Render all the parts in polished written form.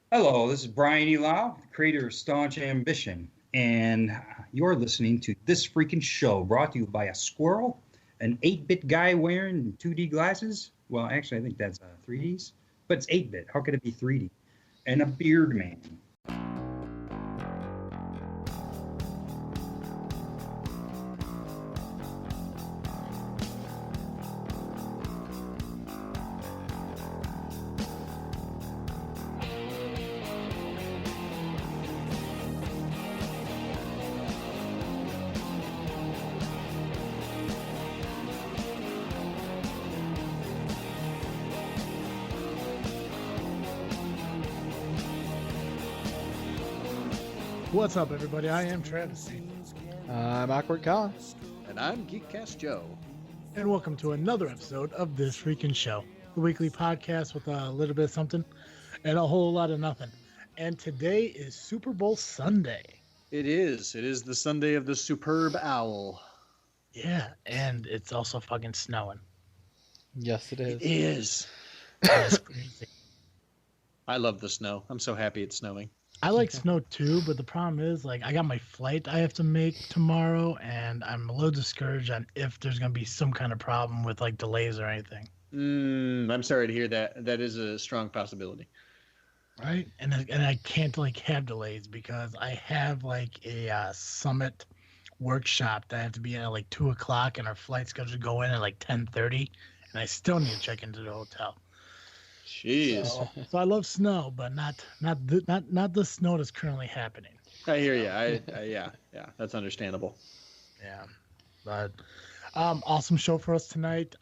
Hello, this is Brian Elau, creator of Staunch Ambition, and you're listening to This Freakin' Show, brought to you by a squirrel, an 8-bit guy wearing 2D glasses. Well, actually, I think that's 3Ds, but it's 8-bit. How could it be 3D? And a beard man. What's up, everybody? I am Travis, I'm Awkward Colin. And I'm Geekcast Joe. and welcome to another episode of This Freakin' Show, the weekly podcast with a little bit of something and a whole lot of nothing. And today is Super Bowl Sunday. It is. It is the Sunday of the superb owl. Yeah, and it's also fucking snowing. Yes, it is. It is. That's crazy. I love the snow. I'm so happy it's snowing. I like snow too, but the problem is, like, I got my flight I have to make tomorrow, and I'm a little discouraged on if there's gonna be some kind of problem with like delays or anything. I'm sorry to hear that. That is a strong possibility. Right, and I can't like have delays because I have like a summit workshop that I have to be at like 2 o'clock, and our flight's scheduled to go in at like 10:30, and I still need to check into the hotel. Jeez. So I love snow, but not the snow that's currently happening. I hear you. Yeah. That's understandable. Yeah, but awesome show for us tonight.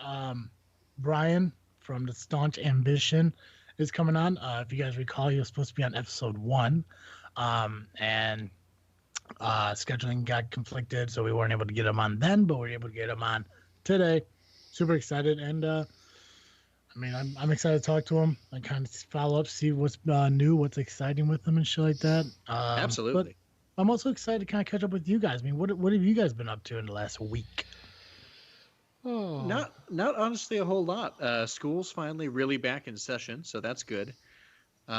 Brian from the Staunch Ambition is coming on. If you guys recall, he was supposed to be on episode 1, and scheduling got conflicted, so we weren't able to get him on then, but we were able to get him on today. Super excited, and I mean, I'm excited to talk to him. I kind of follow up, see what's new, what's exciting with him and shit like that. Absolutely. But I'm also excited to kind of catch up with you guys. I mean, what have you guys been up to in the last week? Oh. Not honestly a whole lot. School's finally really back in session, so that's good. We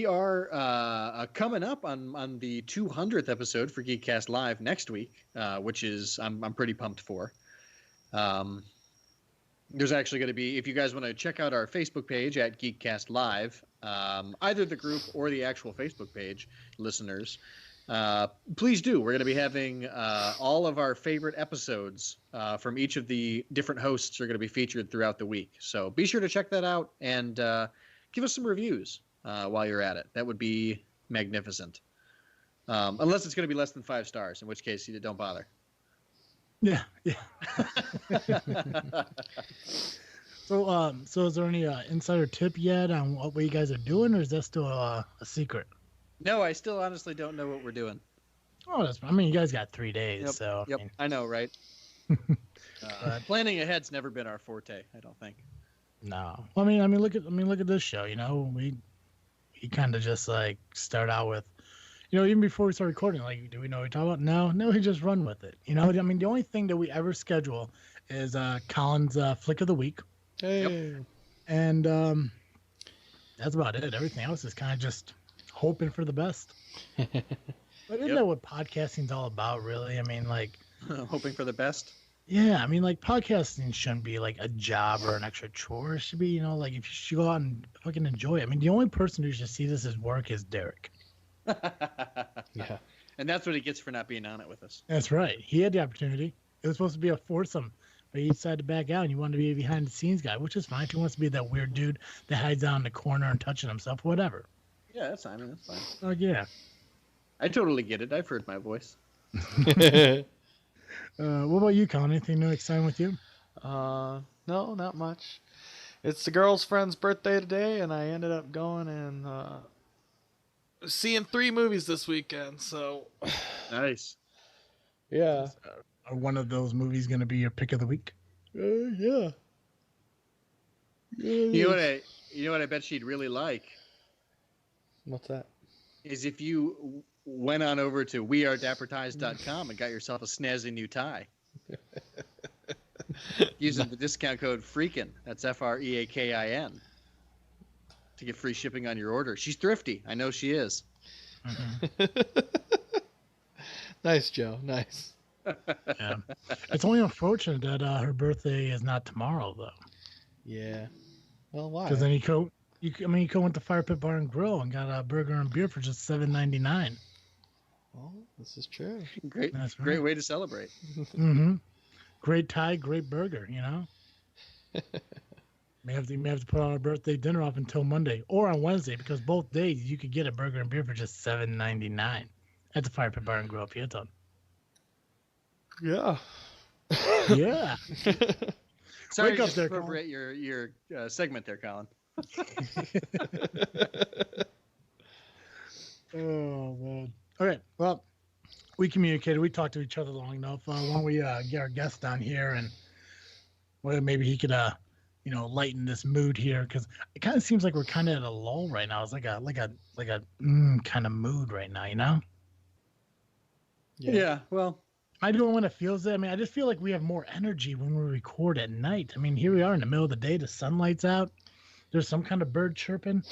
are coming up on the 200th episode for Geekcast Live next week, which is I'm pretty pumped for. There's actually going to be, if you guys want to check out our Facebook page at Geekcast Live, either the group or the actual Facebook page, listeners, please do. We're going to be having all of our favorite episodes from each of the different hosts are going to be featured throughout the week. So be sure to check that out and give us some reviews while you're at it. That would be magnificent. Unless it's going to be less than 5 stars, in which case you don't bother. Yeah. So is there any insider tip yet on what you guys are doing, or is that still a secret? No, I still honestly don't know what we're doing. Oh, I mean, you guys got 3 days, Yep, so yep. I know, right? Planning ahead's never been our forte, I don't think. no. Well, I mean, look at this show. You know, we kind of just like start out with, you know, even before we start recording, like, do we know what we're talking about? No, we just run with it. You know, I mean, the only thing that we ever schedule is Colin's flick of the week. Hey. And that's about it. Everything else is kind of just hoping for the best. But isn't that what podcasting's all about, really? I mean, like, Hoping for the best. yeah, I mean, like, podcasting shouldn't be like a job or an extra chore. It should be, you know, like, if you should go out and fucking enjoy it. I mean, the only person who should see this as work is Derek. Yeah. And that's what he gets for not being on it with us. That's right. He had the opportunity. It was supposed to be a foursome, but he decided to back out, and he wanted to be a behind-the-scenes guy, which is fine. If he wants to be that weird dude that hides down in the corner and touching himself, whatever. Yeah, that's fine. That's fine. Oh, yeah. I totally get it. I've heard my voice. What about you, Colin? Anything new exciting with you? No, not much. It's the girl's friend's birthday today, and I ended up going and seeing 3 movies this weekend. So, Nice. yeah. Are one of those movies going to be your pick of the week? Yeah. You know what I bet she'd really like What's that? is if you went on over to wearedapperties.com and got yourself a snazzy new tie. Using the discount code Freakin. That's Freakin. to get free shipping on your order. She's thrifty. I know she is. Nice, Joe. Nice. Yeah. It's only unfortunate that her birthday is not tomorrow, though. Yeah. Well, why? Because then you go went to Firepit Bar and Grill and got a burger and beer for just $7.99. Well, this is true. Great, That's right. great way to celebrate. Mm-hmm. Great tie, great burger. You know. May have to put on our birthday dinner off until Monday or on Wednesday, because both days you could get a burger and beer for just $7.99 at the Firepit Bar and Grill, Peotone. Yeah. Yeah. Sorry Wake to up there, appropriate your segment there, Colin. Oh man. Okay. Well, we communicated. We talked to each other long enough. Why don't we get our guest down here, and well, maybe he could lighten this mood here, because it kind of seems like we're kind of at a lull right now. It's like a kind of mood right now, you know? Yeah. Well, I don't want to feel that. I mean, I just feel like we have more energy when we record at night. I mean, here we are in the middle of the day. The sunlight's out. There's some kind of bird chirping.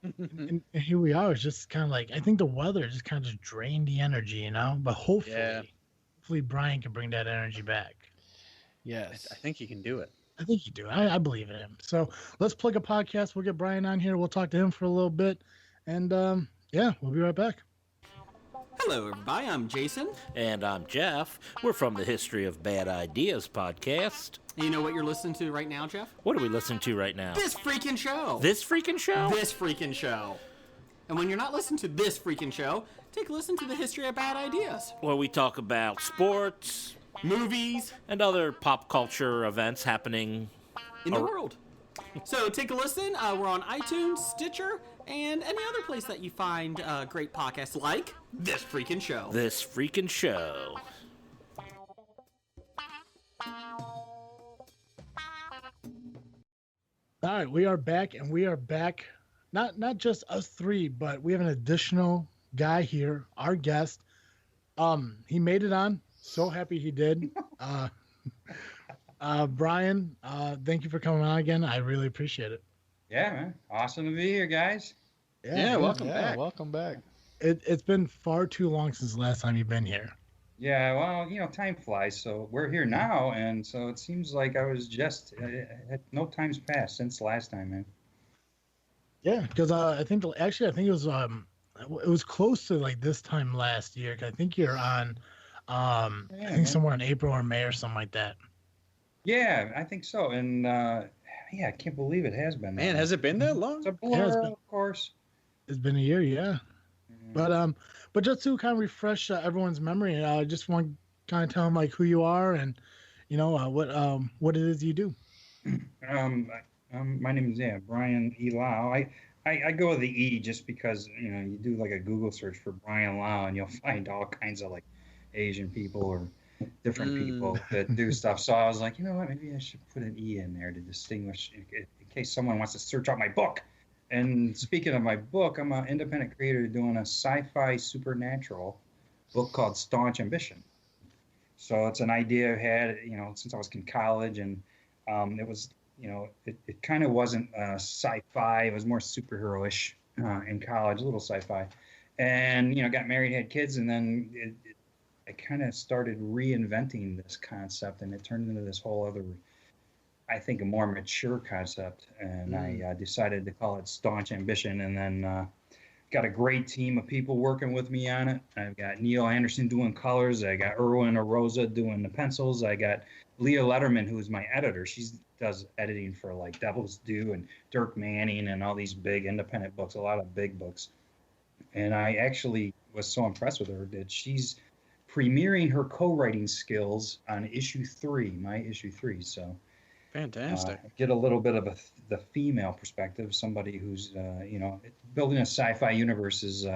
and here we are. It's just kind of like, I think the weather just kind of just drained the energy, you know? But hopefully Brian can bring that energy back. Yes. I think you can do it. I think you do. I believe in him. So let's plug a podcast. We'll get Brian on here. We'll talk to him for a little bit. And we'll be right back. Hello, everybody. I'm Jason. And I'm Jeff. We're from the History of Bad Ideas podcast. You know what you're listening to right now, Jeff? What are we listening to right now? This freaking show. This freaking show? This freaking show. And when you're not listening to this freaking show, take a listen to the History of Bad Ideas. Where we talk about sports, movies, and other pop culture events happening in the world. So take a listen. We're on iTunes, Stitcher, and any other place that you find great podcasts like This Freaking Show. This Freaking Show. All right, we are back, and we are back. Not just us three, but we have an additional guy here, our guest. He made it on. So happy he did. Brian, thank you for coming on again. I really appreciate it. Yeah, man. Awesome to be here, guys. Yeah, welcome back. Welcome back. It's been far too long since the last time you've been here. Yeah, well, time flies, so we're here now, and so it seems like I was just no time's passed since last time, man. Yeah, because I think it was close to like this time last year. 'Cause I think you're on, I think somewhere in April or May or something like that. Yeah, I think so, and I can't believe it has been. Man, has it been that long? It's a blur, of course. It's been a year, yeah. But just to kind of refresh everyone's memory, I just want to kind of tell them like who you are and what it is you do. My name is Brian E. Lau. I go with the E just because you do like a Google search for Brian Lau and you'll find all kinds of like Asian people or different people that do stuff. So I was like, you know what, maybe I should put an E in there to distinguish in case someone wants to search out my book. And speaking of my book, I'm an independent creator doing a sci-fi supernatural book called Staunch Ambition. So it's an idea I've had, since I was in college, and it was, it kind of wasn't sci-fi. It was more superhero-ish in college, a little sci-fi. And, got married, had kids, and then I kind of started reinventing this concept, and it turned into this whole other, I think, a more mature concept, and I decided to call it Staunch Ambition, and then got a great team of people working with me on it. I've got Neil Anderson doing colors. I got Erwin Arosa doing the pencils. I got Leah Letterman, who is my editor. She does editing for like Devil's Due and Dirk Manning and all these big independent books, a lot of big books. And I actually was so impressed with her that she's premiering her co-writing skills on issue 3, my issue 3. So fantastic. Get a little bit of the female perspective. Somebody who's building a sci-fi universe is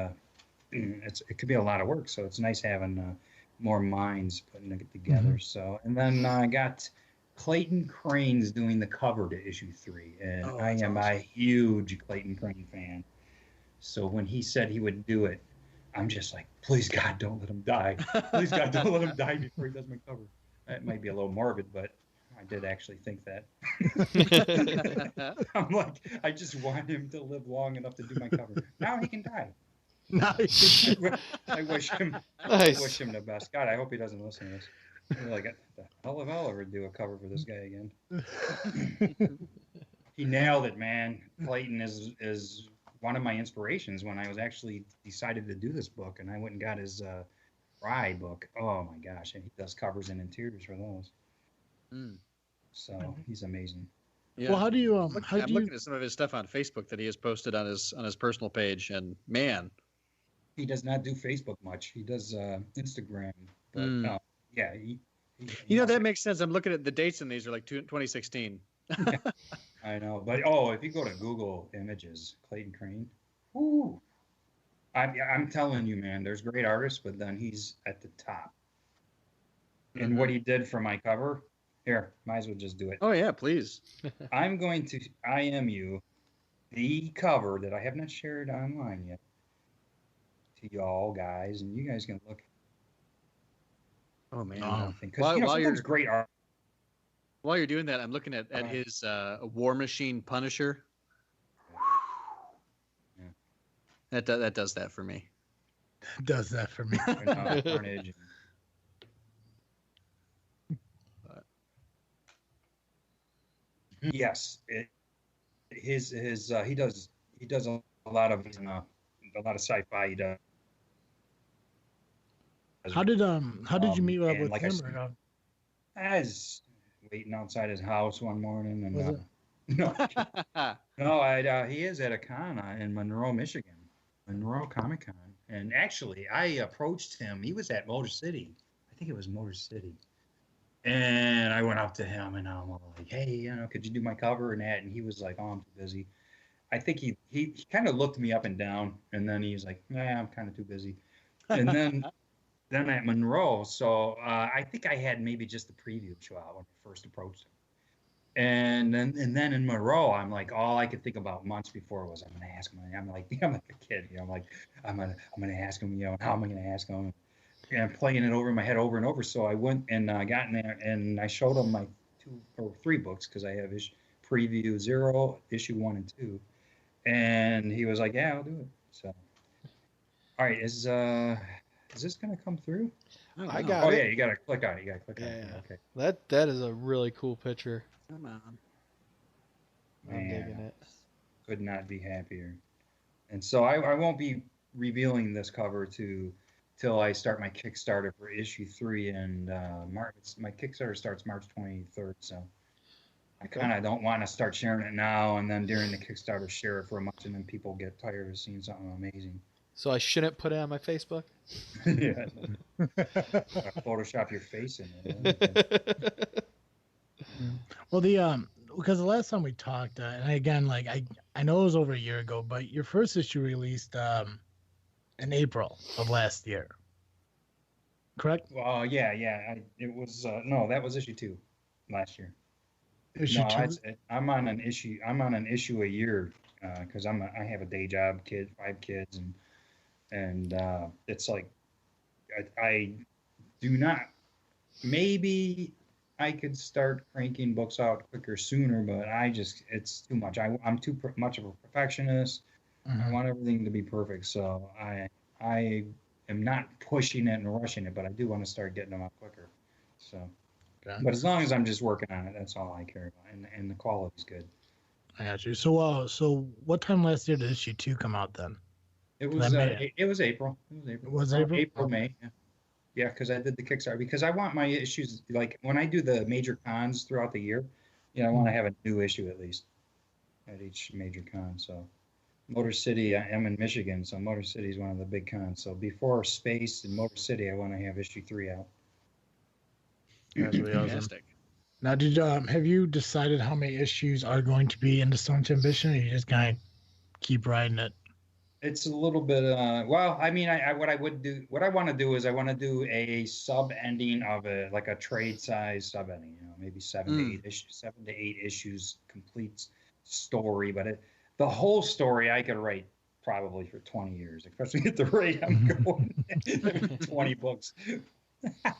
it could be a lot of work. So it's nice having more minds putting it together. Mm-hmm. So and then I got Clayton Crane's doing the cover to issue 3, and I am awesome. A huge Clayton Crane fan. So when he said he would do it, I'm just like, please God, don't let him die. Please God, don't let him die before he does my cover. That might be a little morbid, but I did actually think that. I'm like, I just want him to live long enough to do my cover. Now he can die. Nice. I wish him. Nice. I wish him the best. God, I hope he doesn't listen to this. I'm like, the hell if I'll ever do a cover for this guy again. He nailed it, man. Clayton is one of my inspirations when I was actually decided to do this book, and I went and got his Rye book. Oh my gosh, and he does covers and interiors for those. So he's amazing. Yeah. Well, how do you I'm looking at some of his stuff on Facebook that he has posted on his personal page, and man, he does not do Facebook much. He does Instagram. But yeah, you know that makes sense. I'm looking at the dates in these are like 2016. I know, but if you go to Google Images, Clayton Crane, whoo, I'm telling you, man, there's great artists, but then he's at the top. And what he did for my cover, here, might as well just do it. Oh yeah, please. I'm going to IMU the cover that I have not shared online yet to y'all guys, and you guys can look. Oh man, because sometimes great art. While you're doing that, I'm looking at his War Machine Punisher. Yeah. That does that for me. Does that for me. Carnage. Yes, he does a lot of sci-fi. He does. How did you meet up with like him? I was waiting outside his house one morning, and Was it? he is at a con in Monroe, Michigan, Monroe Comic Con, and actually I approached him. He was at Motor City. I think it was Motor City. And I went up to him and I'm like, hey, could you do my cover and that? And he was like, oh, I'm too busy. I think he kind of looked me up and down, and then he was like, nah, I'm kind of too busy. And then at Monroe, so I think I had maybe just the preview show out when I first approached him. And then in Monroe, I'm like, all I could think about months before was I'm gonna ask him. I'm like a kid, I'm like, I'm gonna ask him, how am I gonna ask him? And I'm playing it over in my head over and over. So I went and got in there and I showed him my 2 or 3 books, because I have preview 0, issue 1 and 2. And he was like, yeah, I'll do it. So, all right, is this going to come through? I got it. Yeah, you got to click on it. Yeah. Okay. That is a really cool picture. Come on. I'm digging it. Could not be happier. And so I won't be revealing this cover till I start my Kickstarter for issue 3, and my Kickstarter starts March 23rd, so I kind of don't want to start sharing it now and then during the Kickstarter share it for a month, and then people get tired of seeing something amazing. So I shouldn't put it on my Facebook? Yeah. Photoshop your face in it. Well, because the last time we talked, and again, like I know it was over a year ago, but your first issue released in April of last year, correct? Well, yeah. It was that was issue 2 last year. Issue 2? I'm on an issue a year because I have a day job, 5 kids, and it's like I do not. Maybe I could start cranking books out quicker sooner, but it's too much. I'm too much of a perfectionist. I want everything to be perfect, so I am not pushing it and rushing it, but I do want to start getting them out quicker. So, but as long as I'm just working on it, that's all I care about, and the quality's good. I got you. So what time last year did issue 2 come out then? It was April. It was April? April, May. Yeah, because I did the Kickstarter, because I want my issues, like when I do the major cons throughout the year, I want to have a new issue at least at each major con. So Motor City, I'm in Michigan, so Motor City is one of the big cons. So before Space and Motor City, I want to have issue 3 out. That's really awesome. Fantastic. Now, have you decided how many issues are going to be in the Staunch Ambition, or you just kind of keep riding it? It's a little bit. Well, I mean, what I want to do is I want to do a sub ending of like a trade size sub ending. Maybe 7 to 8 issues, complete story. But the whole story I could write probably for 20 years, especially at the rate I'm going. 20 books. Oh,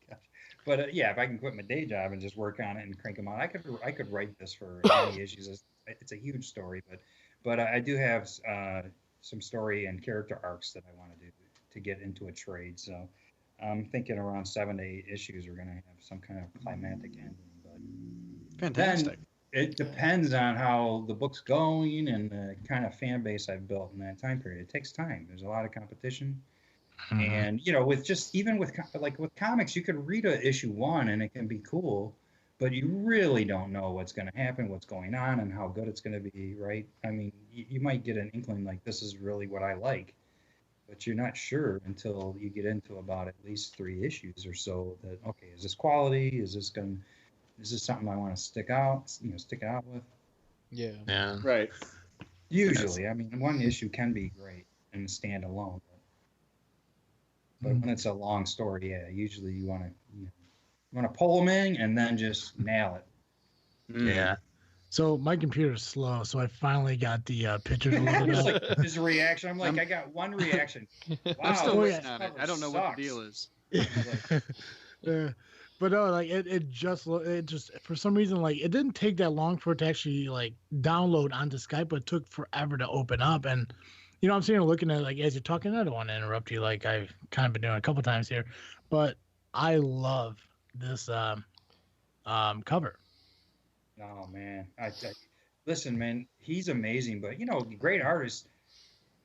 gosh. But yeah, if I can quit my day job and just work on it and crank them out, I could write this for 80 issues. It's a huge story, but I do have some story and character arcs that I want to do to get into a trade. So I'm thinking around 7 to 8 issues we're gonna have some kind of climactic ending. But Fantastic. then it depends on how the book's going and the kind of fan base I've built in that time period. It takes time. There's a lot of competition. And with just even with comics, you could read a issue 1 and it can be cool, but you really don't know what's going to happen, what's going on, and how good it's going to be, right? I mean, you might get an inkling like this is really what I like, but you're not sure until you get into about at least 3 issues or so that, okay, is this quality? Is this something I want to stick it out with? Yeah. Right. Usually, I mean, 1 issue can be great and stand alone. But when it's a long story, yeah, usually you want to pull them in and then just nail it. Yeah. So my computer's slow, so I finally got the pictures loaded up. Like, there's a reaction. I'm like, I got 1 reaction. Wow, I'm still waiting this on it. cover I don't know what the deal is. But no, like it just for some reason, like it didn't take that long for it to actually like download onto Skype, but it took forever to open up. And I'm sitting here looking at it, like as you're talking, I don't want to interrupt you, like I've kind of been doing a couple times here, but I love this cover. Oh man, listen, man, he's amazing. But great artists.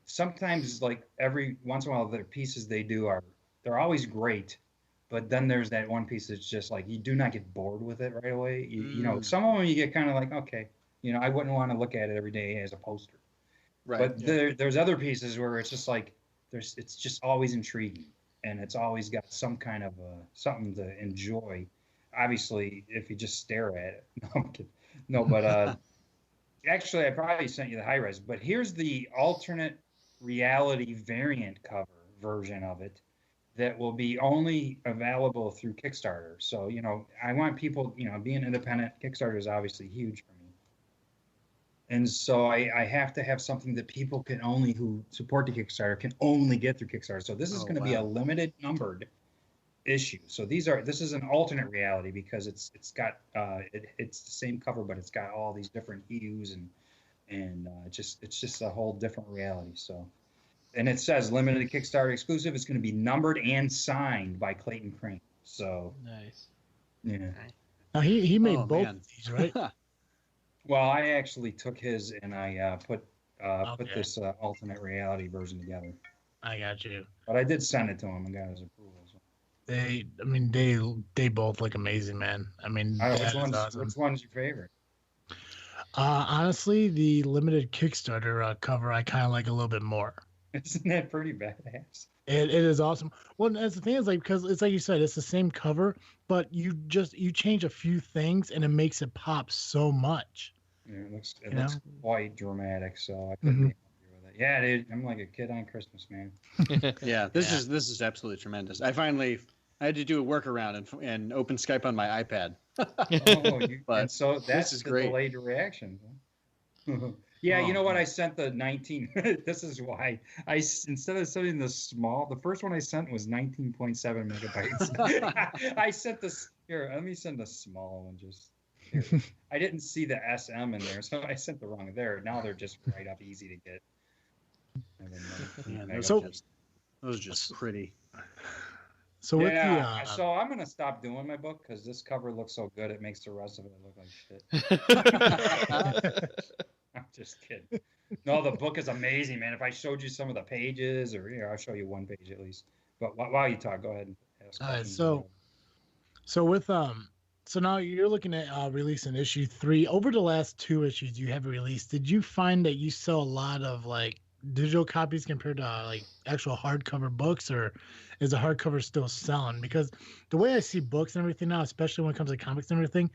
Sometimes, like every once in a while, the pieces they do they're always great. But then there's that one piece that's just like you do not get bored with it right away. You some of them you get kind of like, okay, I wouldn't want to look at it every day as a poster. Right. But there's other pieces where it's just like it's just always intriguing, and it's always got some kind of something to enjoy. Obviously, if you just stare at it, no, I'm kidding. No, but actually, I probably sent you the high res. But here's the alternate reality variant cover version of it that will be only available through Kickstarter. So I want people, being independent. Kickstarter is obviously huge for me. And so I have to have something that people who support the Kickstarter can only get through Kickstarter. So this is going to be a limited numbered issue. So this is an alternate reality because it's got it's the same cover, but it's got all these different hues and it's just a whole different reality. So, and it says limited Kickstarter exclusive. It's going to be numbered and signed by Clayton Crane. So nice. Yeah. Now he made both of these, right? Well, I actually took his and I put this alternate reality version together. I got you. But I did send it to him and got his approval. So. They both look amazing, man. I mean, which one's your favorite? Honestly, the limited Kickstarter cover I kind of like a little bit more. Isn't that pretty badass? It is awesome. Well, that's the thing is like because it's like you said, it's the same cover, but you change a few things and it makes it pop so much. Yeah, it looks quite dramatic, so I couldn't be happy with it. Yeah, dude, I'm like a kid on Christmas, man. Yeah, this is absolutely tremendous. I had to do a workaround and open Skype on my iPad. And so that's the great. Delayed reaction. Yeah, you know what? I sent the 19. This is why instead of sending the small, the first one I sent was 19.7 megabytes. I sent this here. Let me send a small one. Just here. I didn't see the SM in there, so I sent the wrong there. Now they're just right up, easy to get. Those are just pretty. So so I'm gonna stop doing my book because this cover looks so good. It makes the rest of it look like shit. I'm just kidding. No, the book is amazing, man. If I showed you some of the pages, or I'll show you one page at least. But while you talk, go ahead and ask. All right, so with so now you're looking at releasing issue 3. Over the last 2 issues you have released, did you find that you sell a lot of like digital copies compared to like actual hardcover books, or is the hardcover still selling? Because the way I see books and everything now, especially when it comes to comics and everything,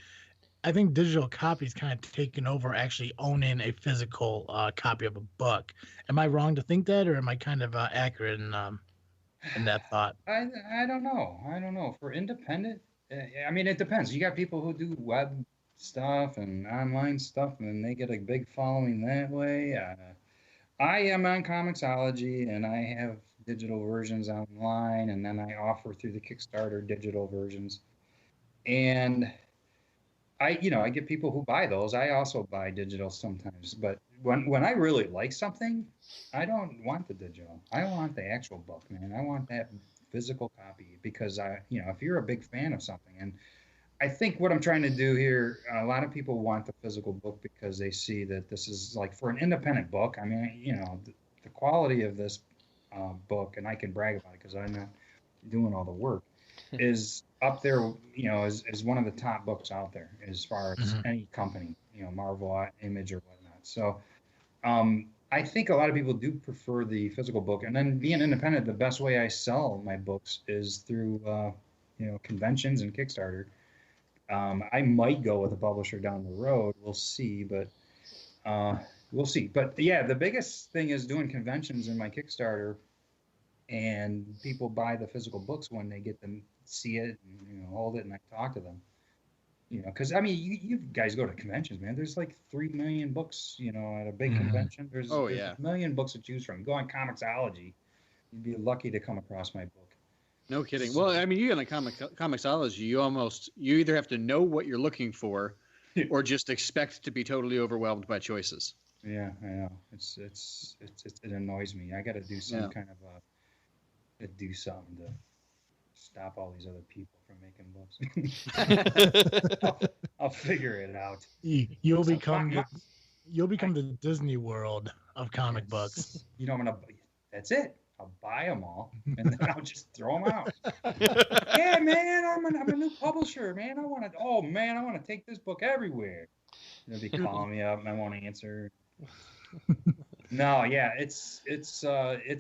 I think digital copies kind of taken over actually owning a physical copy of a book. Am I wrong to think that, or am I kind of accurate in that thought? I don't know. For independent, I mean, it depends. You got people who do web stuff and online stuff, and they get a big following that way. I am on Comixology, and I have digital versions online, and then I offer through the Kickstarter digital versions. And I get people who buy those. I also buy digital sometimes, but when I really like something, I don't want the digital. I want the actual book, man. I want that physical copy because if you're a big fan of something, and I think what I'm trying to do here, a lot of people want the physical book because they see that this is like for an independent book. I mean, the quality of this book, and I can brag about it because I'm not doing all the work, is up there, is one of the top books out there as far as any company, Marvel, Image, or whatnot. So I think a lot of people do prefer the physical book. And then being independent, the best way I sell my books is through, conventions and Kickstarter. I might go with a publisher down the road. We'll see, but we'll see. But yeah, the biggest thing is doing conventions in my Kickstarter, and people buy the physical books when they get them, see it, and hold it, and I talk to them. Because I mean, you guys go to conventions, man. There's like 3 million books, at a big convention. There's a million books to choose from. Go on Comixology, you'd be lucky to come across my book. No kidding. Well, I mean, you on Comixology, you either have to know what you're looking for, or just expect to be totally overwhelmed by choices. Yeah, I know. It annoys me. I got to do some kind of do something to stop all these other people from making books. I'll figure it out. You'll become the Disney World of comic books. That's it. I'll buy them all, and then I'll just throw them out. Yeah, man, I'm a new publisher, man. I want to take this book everywhere. They'll be calling me up, and I won't answer. No, yeah, it's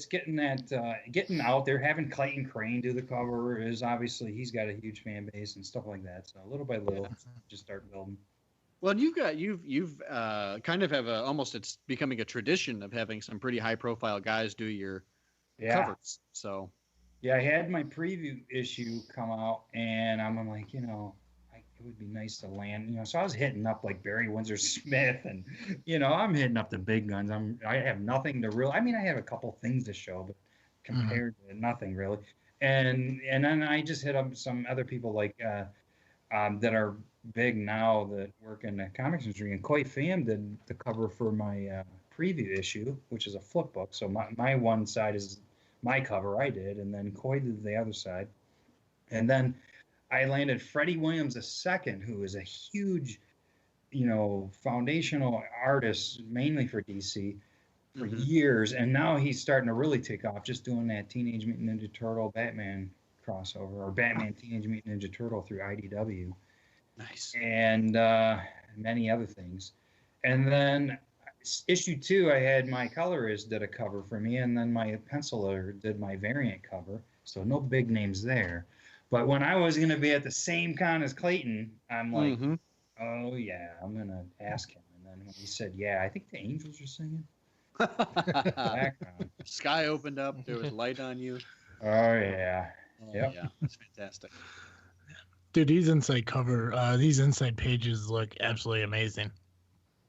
getting getting out there. Having Clayton Crane do the cover is obviously, he's got a huge fan base and stuff like that. So little by little, just start building. Well, you've kind of have almost, it's becoming a tradition of having some pretty high profile guys do your covers. So yeah, I had my preview issue come out, and I'm like, it would be nice to land, so I was hitting up like Barry Windsor Smith, and I'm hitting up the big guns. I have nothing to really, I mean, I have a couple things to show, but compared to nothing really. And then I just hit up some other people like that are big now that work in the comics industry, and Coy Pham did the cover for my preview issue, which is a flip book. So my one side is my cover I did, and then Coy did the other side. And then I landed Freddie Williams II, who is a huge, foundational artist, mainly for DC, for years. And now he's starting to really take off, just doing that Teenage Mutant Ninja Turtle Batman crossover, or Batman Teenage Mutant Ninja Turtle through IDW. Nice. And many other things. And then issue 2, I had my colorist did a cover for me, and then my penciler did my variant cover. So no big names there. But when I was going to be at the same con as Clayton, I'm like, oh, yeah, I'm going to ask him. And then when he said, yeah, I think the Angels are singing. Sky opened up. There was light on you. Oh, yeah. Yep. Yeah, that's fantastic. Dude, these inside pages look absolutely amazing.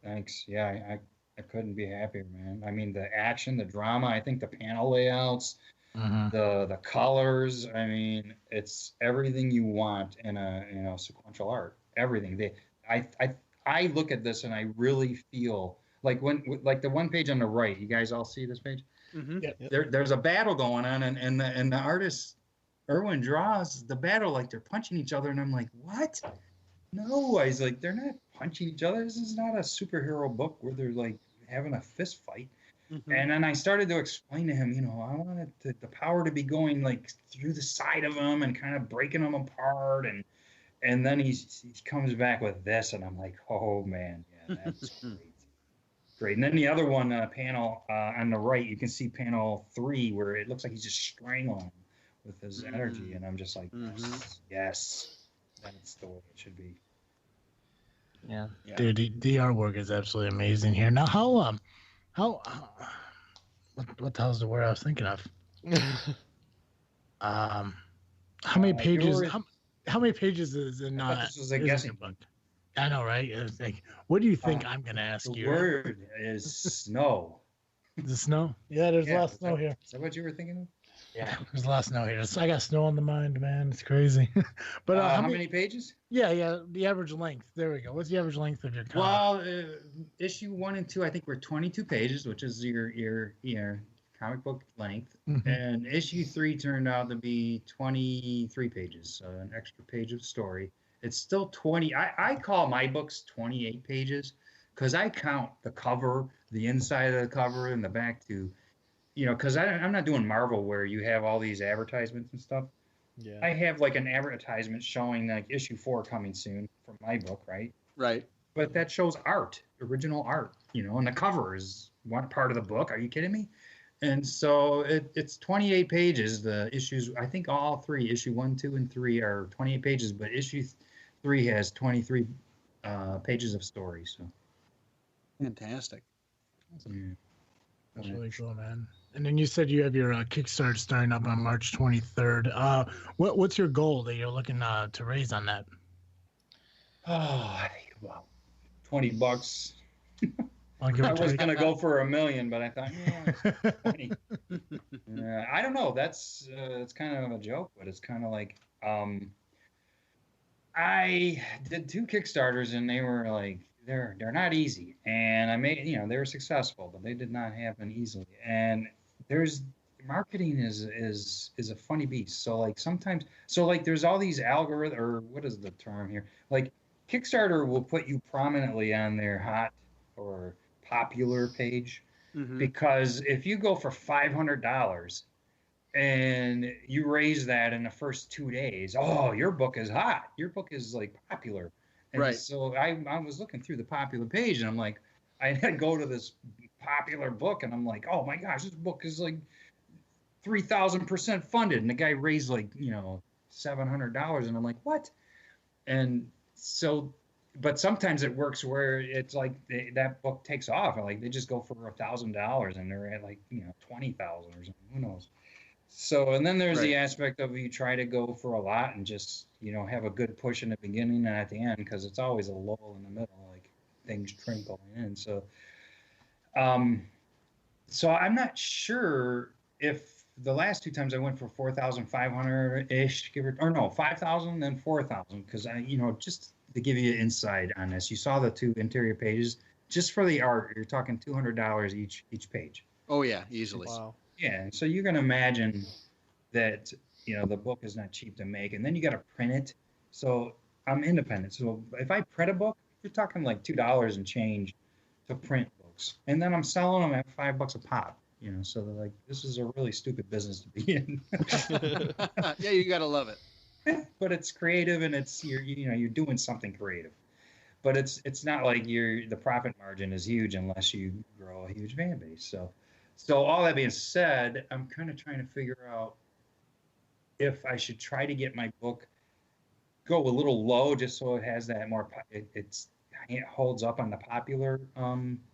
Thanks. Yeah, I couldn't be happier, man. I mean, the action, the drama, I think the panel layouts, the colors, I mean, it's everything you want in a sequential art. Everything. I look at this and I really feel like like the one page on the right. You guys all see this page? Yep. There's a battle going on, and the artist Irwin draws the battle like they're punching each other, and I'm like, what? No, I was like, they're not punching each other. This is not a superhero book where they're like having a fist fight. And then I started to explain to him, I wanted the power to be going like through the side of him and kind of breaking them apart. And then he comes back with this, and I'm like, oh man, yeah, that's great. Great. And then the other one panel on the right, you can see panel 3 where it looks like he's just strangling with his energy, and I'm just like, yes, that's the way it should be. Yeah. Dude, the artwork is absolutely amazing here. Now, how what the hell's the word I was thinking of? How many pages? How many pages is it not? This was a guessing book. I know, right? It was like, what do you think I'm gonna ask you? The word is snow. The snow? Yeah, there's a lot of snow here. Is that what you were thinking of? Yeah, there's a lot of snow here. So I got snow on the mind, man. It's crazy. But How many pages? Yeah, the average length. There we go. What's the average length of your comic? Well, issue 1 and 2, I think, were 22 pages, which is your comic book length. Mhm. And issue 3 turned out to be 23 pages, so an extra page of story. It's still 20. I call my books 28 pages because I count the cover, the inside of the cover, and the back too. Because I'm not doing Marvel where you have all these advertisements and stuff. Yeah. I have like an advertisement showing like issue 4 coming soon for my book, right? Right. But that shows art, original art, and the cover is one part of the book. Are you kidding me? And so it's 28 pages. The issues, I think all 3, issue 1, 2, and 3 are 28 pages, but issue 3 has 23 pages of story. So Fantastic. yeah. That's really cool, man. And then you said you have your Kickstarter starting up on March 23rd. What's your goal that you're looking to raise on that? Oh, I think about $20. I'll give I it was 20. gonna go for $1 million, but I thought, 20. I don't know. That's it's kind of a joke, but it's kind of like I did 2 Kickstarters, and they were like they're not easy, and I made they were successful, but they did not happen easily. And there's marketing is a funny beast. So like sometimes, there's all these algorithm, or what is the term here? Like Kickstarter will put you prominently on their hot or popular page, because if you go for $500 and you raise that in the first 2 days, oh, your book is hot, your book is like popular. And Right. so I was looking through the popular page, and I'm like, I had to go to this popular book, and I'm like, oh my gosh, this book is like 3,000% funded, and the guy raised like $700, and I'm like, what? And so, but sometimes it works where it's like that book takes off, and like they just go for $1,000, and they're at like 20,000 or something. Who knows? So, and then there's the aspect of you try to go for a lot and just have a good push in the beginning and at the end, because it's always a lull in the middle, like things trickle in. So, so I'm not sure if the last 2 times I went for 4,500 ish, or no, 5,000, then 4,000, because just to give you insight on this, you saw the 2 interior pages. Just for the art, you're talking $200 each page. Oh yeah, easily. Wow. Yeah, so you can imagine that the book is not cheap to make, and then you got to print it. So I'm independent. So if I print a book, you're talking like $2 and change to print books, and then I'm selling them at $5 a pop. So they're like, this is a really stupid business to be in. Yeah, you gotta love it. But it's creative, and it's you're doing something creative. But it's not like the profit margin is huge unless you grow a huge fan base. So all that being said, I'm kind of trying to figure out if I should try to get my book go a little low, just so it has that more. It holds up on the popular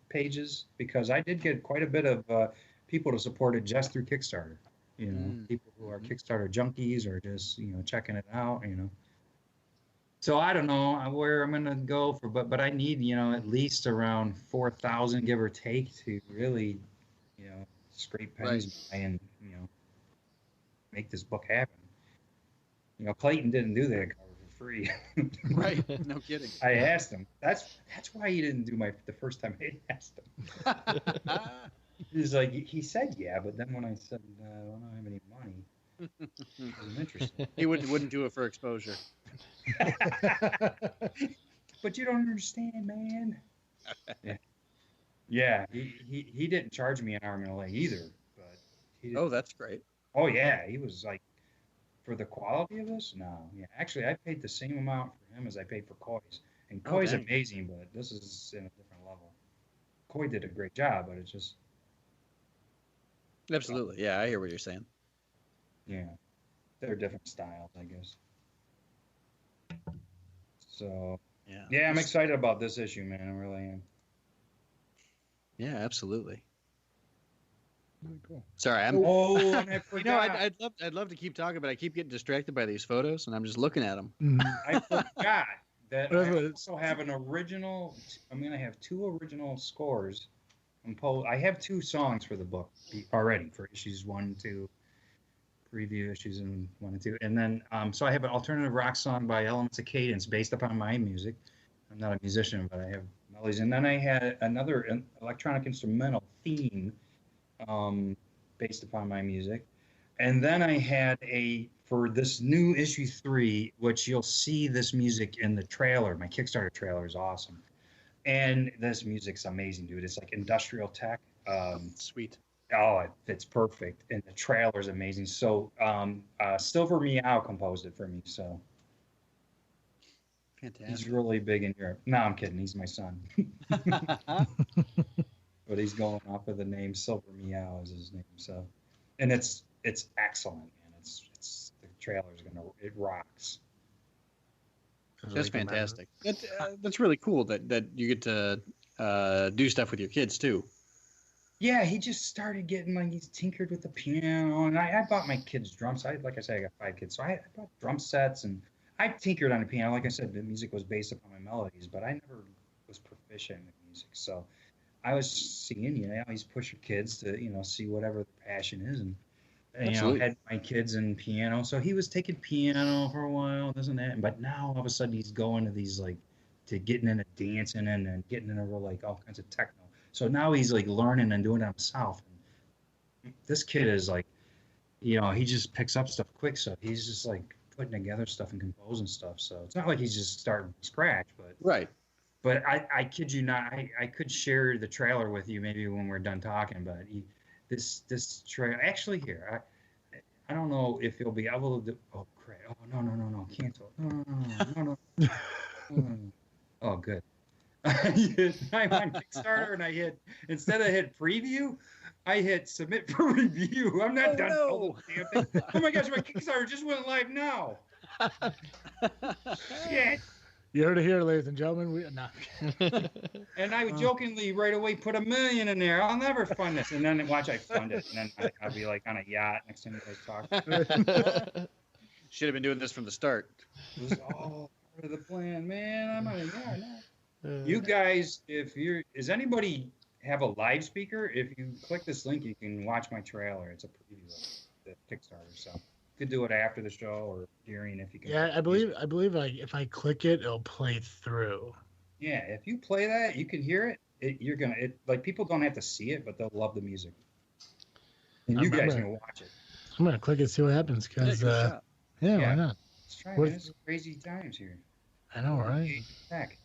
pages, because I did get quite a bit of people to support it just through Kickstarter. People who are Kickstarter junkies, or just checking it out. So I don't know where I'm gonna go for, but I need at least around 4,000, give or take, to really scrape pennies by and make this book happen. Clayton didn't do that cover for free. Right. No kidding. I asked him. That's why he didn't do the first time I asked him. He's like, he said yeah, but then when I said I don't have any money, it wasn't interested. He wouldn't do it for exposure. But you don't understand, man. Yeah, he didn't charge me an arm and a leg either, but Oh, that's great. Oh yeah, he was like, for the quality of this. No, yeah, actually, I paid the same amount for him as I paid for Coy's, and Coy's dang. amazing, but this is in a different level. Coy did a great job, but it's just Absolutely. Yeah, I hear what you're saying. they're different styles, I guess. So Yeah. I'm excited about this issue, man. I really am. Yeah, absolutely. Really cool. Sorry, I'm. Oh, and I forgot. I'd love to keep talking, but I keep getting distracted by these photos, and I'm just looking at them. I forgot that Wait, I wait. also have an original. I'm gonna have 2 original scores. I have 2 songs for the book already for issues 1 and 2, review issues in 1 and 2. And then, so I have an alternative rock song by Elements of Cadence based upon my music. I'm not a musician, but I have melodies. And then I had another electronic instrumental theme based upon my music. And then I had for this new issue 3, which you'll see this music in the trailer. My Kickstarter trailer is awesome. And this music's amazing, dude. It's like industrial tech. Sweet. Oh, it fits perfect. And the trailer's amazing. So Silver Meow composed it for me. So Fantastic. he's really big in Europe. No, I'm kidding. He's my son. But he's going off of the name Silver Meow is his name. So, and it's excellent, man. It's the trailer's it rocks. That's fantastic. That's really cool that you get to do stuff with your kids too. Yeah, he just started getting he's tinkered with the piano, and I bought my kids drums. Like I said, I got 5 kids, so I bought drum sets, and I tinkered on the piano. Like I said, the music was based upon my melodies, but I never was proficient in music. So I was seeing, he's pushing kids to, see whatever the passion is, and had my kids in piano. So he was taking piano for a while, this and that. But now all of a sudden he's going to these to getting into dancing and getting into all kinds of techno. So now he's learning and doing it himself. And this kid is he just picks up stuff quick. So he's just putting together stuff and composing stuff. So it's not like he's just starting from scratch, but right. But I kid you not, I could share the trailer with you maybe when we're done talking. But this trailer actually here, I don't know if he'll be able to do. Oh crap! Oh no! Cancel! No! Oh good. I'm on Kickstarter and I hit instead of hit preview, I hit submit for review. I'm not done. No. Damn thing. Oh my gosh, my Kickstarter just went live now. Shit. You heard it here, ladies and gentlemen. And I would jokingly right away put $1 million in there. I'll never fund this. And then watch I fund it. And then I'll be on a yacht next time you guys talk. Should have been doing this from the start. It was all part of the plan, man. I'm on a yacht now. You guys, does anybody have a live speaker? If you click this link, you can watch my trailer. It's a preview of the Kickstarter. So you could do it after the show or during if you can. Yeah, I believe if I click it, it'll play through. Yeah, if you play that, you can hear it. People don't have to see it, but they'll love the music. And you guys can watch it. I'm gonna click it, see what happens, because why not? Let's try it. It's crazy times here. I know, right? Back.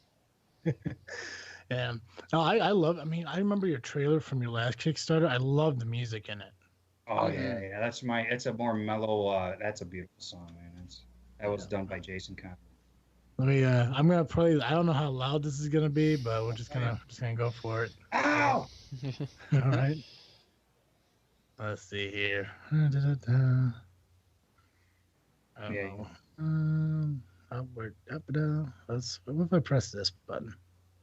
Yeah. No, I love. I mean, I remember your trailer from your last Kickstarter. I love the music in it. Oh yeah. It's a more mellow. That's a beautiful song, man. That was done by Jason Conner. Let me. I'm gonna play. I don't know how loud this is gonna be, but we're just gonna go for it. Ow! All right. Let's see here. Upward, up, down. What if I press this button?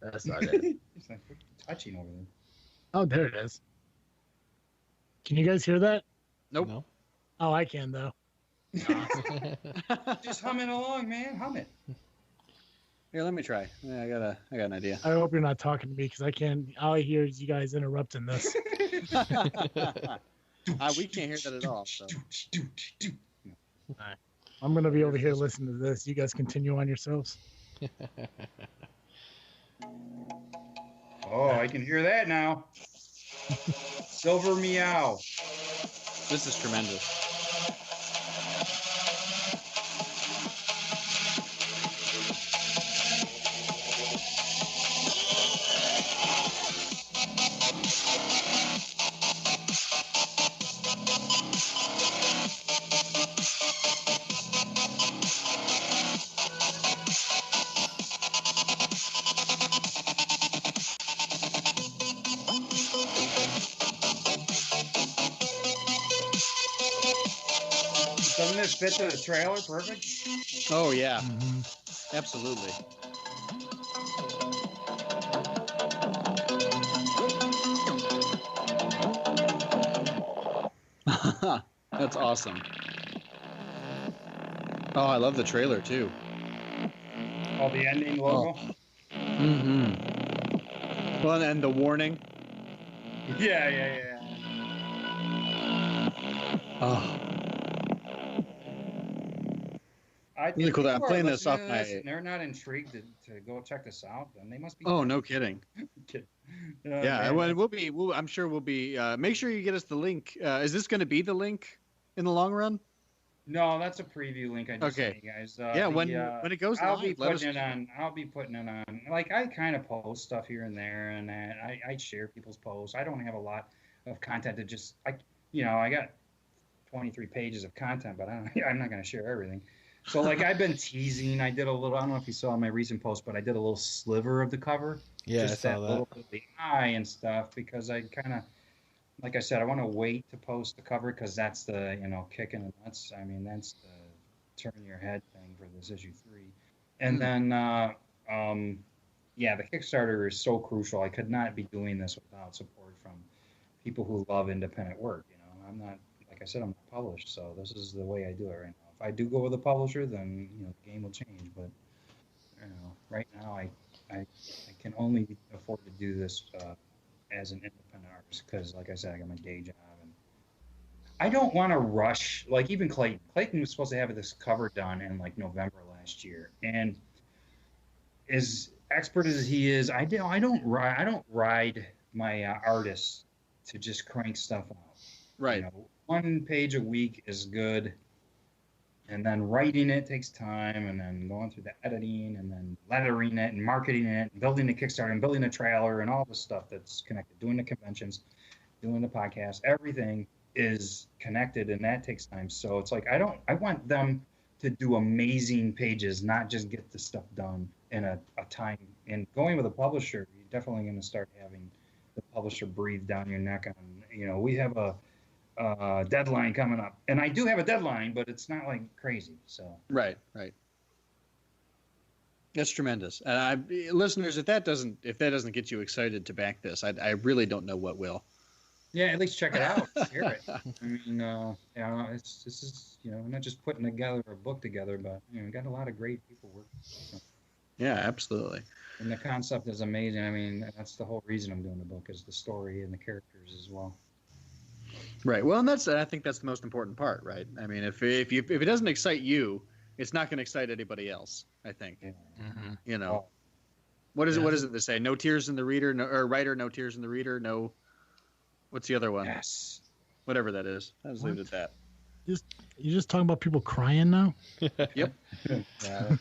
That's not it. It's touching over there. Oh, there it is. Can you guys hear that? Nope. No. Oh, I can though. Just hum it along, man. Hum it. Here, let me try. Yeah, I got an idea. I hope you're not talking to me because I can't. All I hear is you guys interrupting this. We can't hear that at all. So. All right. I'm gonna be over here listening to this. You guys continue on yourselves. Oh, I can hear that now. Silver Meow. This is tremendous. Doesn't this fit to the trailer perfect? Oh yeah, absolutely. That's awesome. Oh, I love the trailer too. Oh, the ending logo? Mm-hmm. Well, and the warning. Yeah. Oh. Really cool. I'm people are playing this listening off to this my. and they're not intrigued to go check this out, then they must be. Oh, no kidding. kidding. Yeah, Man, well, I'm sure we'll be. Make sure you get us the link. Is this going to be the link in the long run? No, that's a preview link I just Okay. sent you guys. Yeah, when it goes I'll live, be let us. putting it on. I'll be putting it on. Like I kind of post stuff here and there, and I share people's posts. I don't have a lot of content to just I got 23 pages of content, but I'm not going to share everything. So like I've been teasing. I did a little. I don't know if you saw my recent post, but I did a little sliver of the cover. Yeah, just I saw that. little bit of the eye and stuff, because I kind of, like I said, I want to wait to post the cover because that's the kicking the nuts. I mean, that's the turn your head thing for this issue 3, and then the Kickstarter is so crucial. I could not be doing this without support from people who love independent work. I'm not, like I said, I'm not published, so this is the way I do it right now. If I do go with a publisher, then the game will change. But right now I can only afford to do this as an independent artist because, like I said, I got my day job, and I don't want to rush. Like even Clayton was supposed to have this cover done in like November last year, and as expert as he is, I don't ride my artists to just crank stuff out. Right. 1 page a week is good. And then writing it takes time, and then going through the editing, and then lettering it, and marketing it, and building the Kickstarter, and building a trailer, and all the stuff that's connected. Doing the conventions, doing the podcast, everything is connected, and that takes time. So it's like I want them to do amazing pages, not just get the stuff done in a time. And going with a publisher, you're definitely going to start having the publisher breathe down your neck on. We have a deadline coming up, and I do have a deadline, but it's not like crazy. So right, that's tremendous. And listeners, if that doesn't get you excited to back this, I really don't know what will. Yeah, at least check it out, hear it. I mean, this is not just putting together a book together, but got a lot of great people working. So. Yeah, absolutely. And the concept is amazing. I mean, that's the whole reason I'm doing the book, is the story and the characters as well. Right. Well, and I think that's the most important part, right? I mean, if it doesn't excite you, it's not going to excite anybody else, I think. Yeah. Mm-hmm. What is it they say? No tears in the reader, or writer, no tears in the reader, no. What's the other one? Yes. Whatever that is. I'll just leave it at that. You're just talking about people crying now? Yep. Yeah.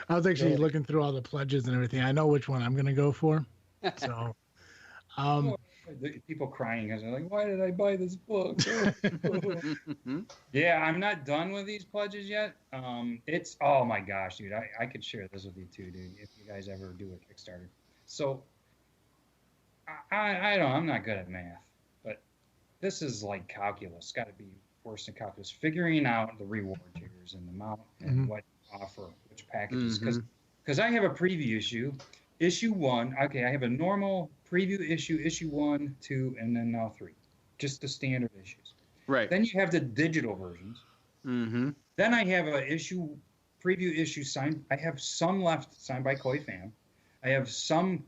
I was actually looking through all the pledges and everything. I know which one I'm going to go for. So, the people crying because they're like, why did I buy this book? Yeah, I'm not done with these pledges yet. It's, oh my gosh, dude, I could share this with you too, dude, if you guys ever do a Kickstarter. So I'm not good at math, but this is like calculus. Got to be worse than calculus. Figuring out the reward tiers and the amount and what offer, which packages. Because I have a preview issue 1. Okay, I have a normal preview issue 1, 2, and then now 3. Just the standard issues. Right. Then you have the digital versions. Mm-hmm. Then I have a preview issue signed. I have some left signed by Koi Pham. I have some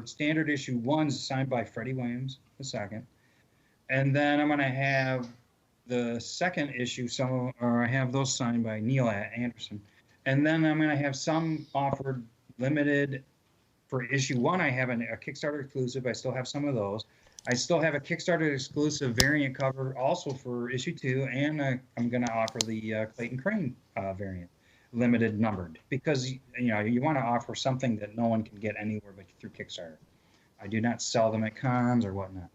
standard issue 1s signed by Freddie Williams II. And then I'm going to have the second issue, I have those signed by Neil Anderson. And then I'm going to have some offered limited for issue 1. I have a Kickstarter exclusive. I still have some of those. I still have a Kickstarter exclusive variant cover also for issue 2, and I'm going to offer the Clayton Crane variant, limited numbered, because you want to offer something that no one can get anywhere but through Kickstarter. I do not sell them at cons or whatnot.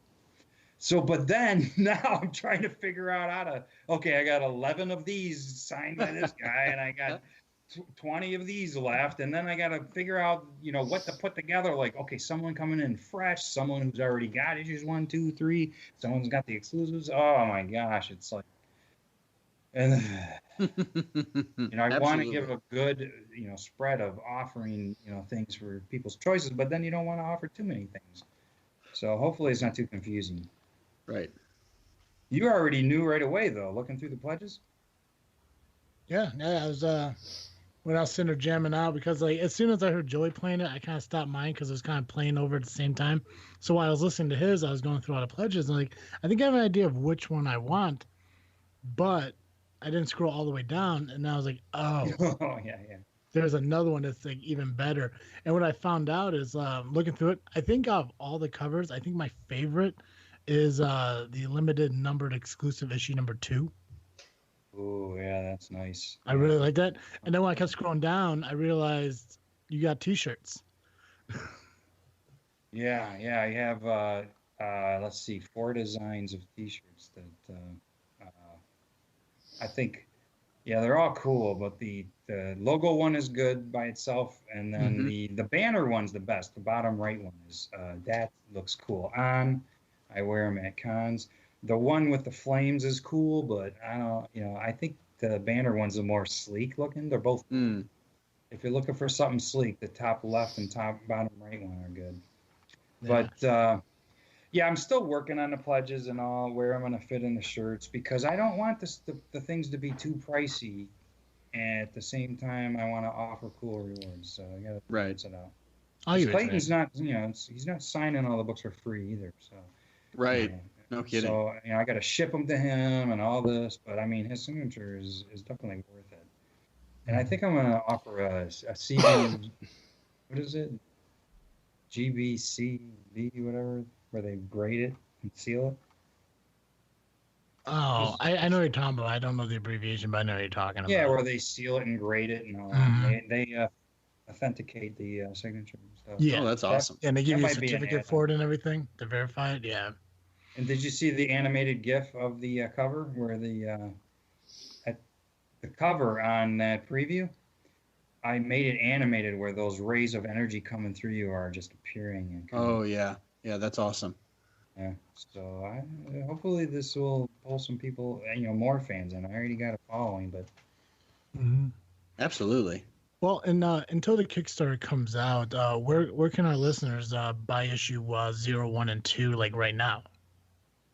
So, but then now I'm trying to figure out I got 11 of these signed by this guy, and I got 20 of these left, and then I got to figure out, what to put together. Like, okay, someone coming in fresh, someone who's already got issues 1, 2, 3, someone's got the exclusives. Oh my gosh, it's like, and I want to give a good, spread of offering, things for people's choices, but then you don't want to offer too many things. So hopefully it's not too confusing. Right. You already knew right away, though, looking through the pledges. Yeah, I was when I was sitting there jamming out, because like as soon as I heard Joey playing it, I kind of stopped mine because it was kind of playing over at the same time. So while I was listening to his, I was going through all the pledges, and like I think I have an idea of which one I want, but I didn't scroll all the way down, and I was like, oh, Oh yeah. there's another one that's like even better. And what I found out is looking through it, I think of all the covers, I think my favorite is the limited numbered exclusive issue number 2. Oh yeah, that's nice. I really like that. And then when I kept scrolling down, I realized you got T-shirts. Yeah. I have let's see, 4 designs of T-shirts that I think. Yeah, they're all cool, but the logo one is good by itself, and then the banner one's the best. The bottom right one is that looks cool. I wear them at cons. The one with the flames is cool, but I don't, I think the banner one's the more sleek looking. They're both. If you're looking for something sleek, the top left and bottom right one are good. Yeah. But yeah, I'm still working on the pledges and all, where I'm going to fit in the shirts, because I don't want the things to be too pricey. And at the same time, I want to offer cool rewards. So I got to balance it out. Clayton's not, he's not signing all the books for free either. So right. No kidding. So I got to ship them to him and all this, but I mean, his signature is definitely worth it. And I think I'm going to offer a CB, what is it? GBCD, whatever, where they grade it and seal it. Oh, I know what you're talking about. I don't know the abbreviation, but I know what you're talking about. Yeah, where they seal it and grade it and all that. They authenticate the signature. So yeah, that's awesome. And they give you a certificate for it and everything to verify it. Yeah. And did you see the animated GIF of the cover, where the cover on that preview? I made it animated, where those rays of energy coming through you are just appearing. And yeah, that's awesome. Yeah, so hopefully this will pull some people, more fans in. I already got a following, but absolutely. Well, and until the Kickstarter comes out, where can our listeners buy issue 0, 1, and 2 like right now?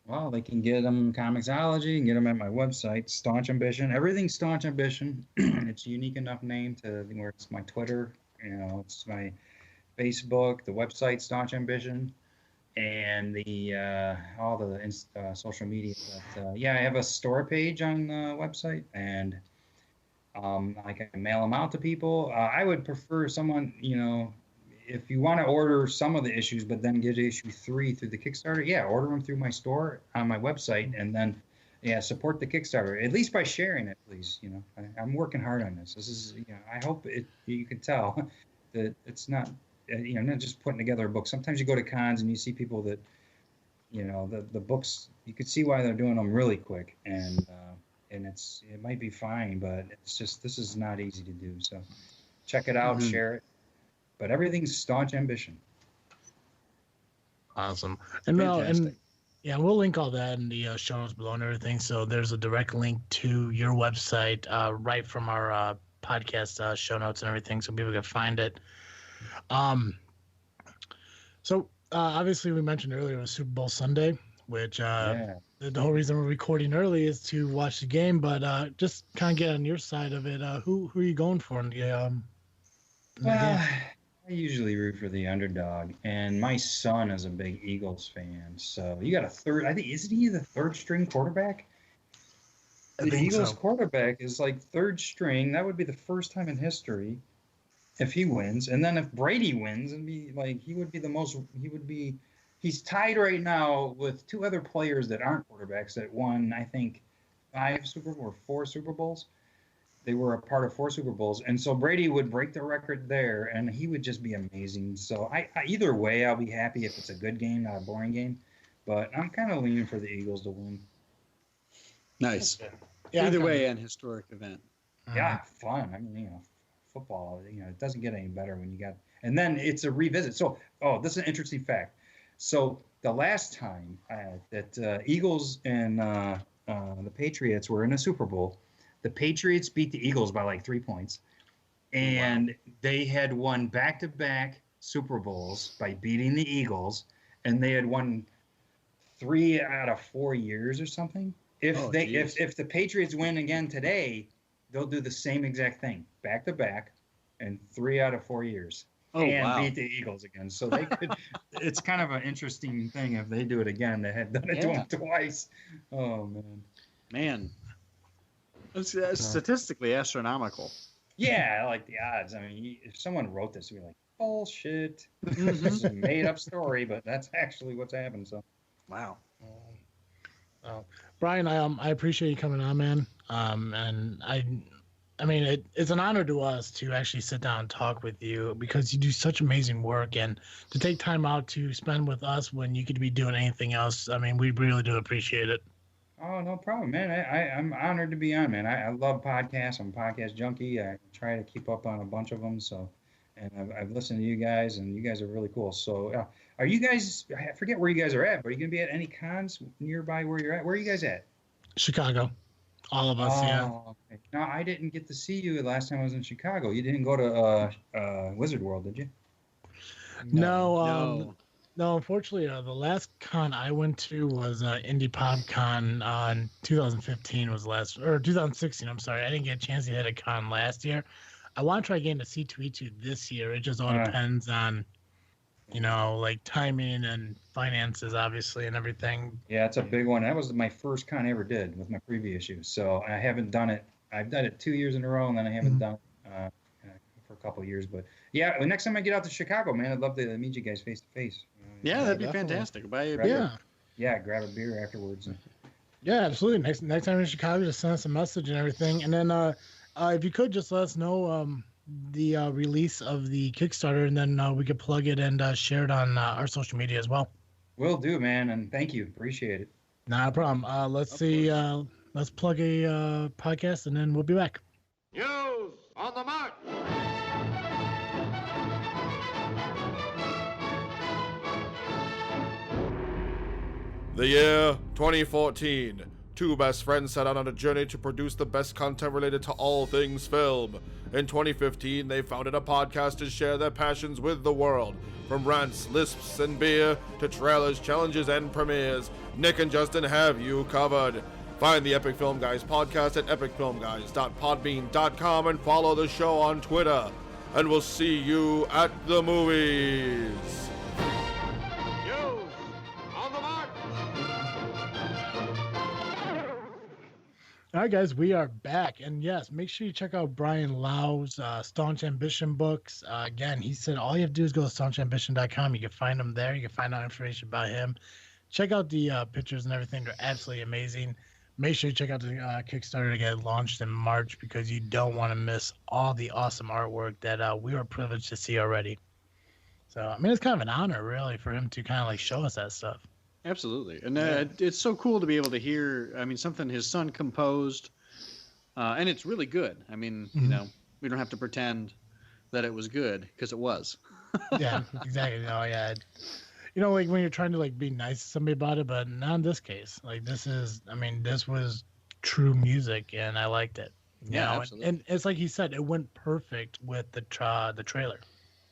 Well, they can get them in Comixology and get them at my website, Staunch Ambition. Everything's Staunch Ambition. It's a unique enough name to where it's my Twitter, it's my Facebook, the website, Staunch Ambition, and the all the social media. But I have a store page on the website, and I can mail them out to people. I would prefer someone, if you want to order some of the issues, but then get issue 3 through the Kickstarter, order them through my store on my website, and then, support the Kickstarter, at least by sharing it, please. I'm working hard on this. This is, I hope you can tell that it's not, not just putting together a book. Sometimes you go to cons and you see people that, the books, you could see why they're doing them really quick, and it might be fine, but it's just, this is not easy to do. So check it out, share it. But everything's Staunch Ambition. Awesome. And we'll link all that in the show notes below and everything. So there's a direct link to your website right from our podcast show notes and everything, so people can find it. So obviously we mentioned earlier it was Super Bowl Sunday, which the whole reason we're recording early is to watch the game. But just kind of get on your side of it. Who are you going for in the game? I usually root for the underdog, and my son is a big Eagles fan. So you got isn't he the third string quarterback? The Eagles quarterback is like third string. That would be the first time in history if he wins. And then if Brady wins, he's tied right now with 2 other players that aren't quarterbacks that won, I think, 4 Super Bowls. They were a part of 4 Super Bowls, and so Brady would break the record there, and he would just be amazing. So either way, I'll be happy if it's a good game, not a boring game. But I'm kind of leaning for the Eagles to win. Nice. Yeah, either way, an historic event. Yeah, fun. I mean, football. It doesn't get any better when you got. And then it's a revisit. So, this is an interesting fact. So the last time that Eagles and the Patriots were in a Super Bowl, the Patriots beat the Eagles by like 3 points, and they had won back-to-back Super Bowls by beating the Eagles, and they had won 3 out of 4 years or something. If the Patriots win again today, they'll do the same exact thing, back-to-back, and 3 out of 4 years, beat the Eagles again. So they could. It's kind of an interesting thing if they do it again. They had done it to them twice. Oh man. It's statistically astronomical. Yeah, I like the odds. I mean, if someone wrote this, we'd be like, bullshit. This is a made-up story, but that's actually what's happened. So, Wow. Brian, I appreciate you coming on, man. And I mean, it's an honor to us to actually sit down and talk with you because you do such amazing work, and to take time out to spend with us when you could be doing anything else. I mean, we really do appreciate it. oh, no problem, man. I'm honored to be on, man. I love podcasts. I'm a podcast junkie. I try to keep up on a bunch of them. So, and I've listened to you guys, and you guys are really cool. So, are you guys? I forget where you guys are at, but are you gonna be at any cons nearby where you're at? Where are you guys at? Chicago, all of us, yeah. Okay. No, I didn't get to see you the last time I was in Chicago. You didn't go to Wizard World, did you? No, unfortunately, the last con I went to was Indie Pop Con on 2015 was last, or 2016. I'm sorry, I didn't get a chance to hit a con last year. I want to try getting to C2E2 this year. It just all depends on, like timing and finances, obviously, and everything. Yeah, it's a big one. That was my first con I ever did with my previous shoes. So I haven't done it. I've done it 2 years in a row, and then I haven't done it for a couple of years. But yeah, the next time I get out to Chicago, man, I'd love to meet you guys face to face. Yeah, that'd be fantastic. Buy a beer. Yeah, grab a beer afterwards. Yeah, absolutely. Next time you're in Chicago, just send us a message and everything. And then if you could just let us know the release of the Kickstarter, and then we could plug it and share it on our social media as well. Will do, man, and thank you. Appreciate it. Not a problem. Let's plug a podcast, and then we'll be back. News on the mark. The year 2014. Two best friends set out on a journey to produce the best content related to all things film. In 2015, they founded a podcast to share their passions with the world. From rants, lisps, and beer to trailers, challenges, and premieres, Nick and Justin have you covered. Find the Epic Film Guys podcast at epicfilmguys.podbean.com and follow the show on Twitter. And we'll see you at the movies. News on the mark. All right, guys, we are back. And yes, make sure you check out Brian Lau's Staunch Ambition books. Again, he said all you have to do is go to staunchambition.com. You can find him there. You can find out information about him. Check out the pictures and everything. They're absolutely amazing. Make sure you check out the Kickstarter to get launched in March because you don't want to miss all the awesome artwork that we were privileged to see already. So, I mean, it's kind of an honor, really, for him to kind of like show us that stuff. Absolutely. And it's so cool to be able to hear, I mean, something his son composed, and it's really good. I mean, we don't have to pretend that it was good because it was. Yeah, exactly. No, yeah. Like when you're trying to like be nice to somebody about it, but not in this case. Like this was true music, and I liked it. Absolutely. And it's like he said, it went perfect with the trailer.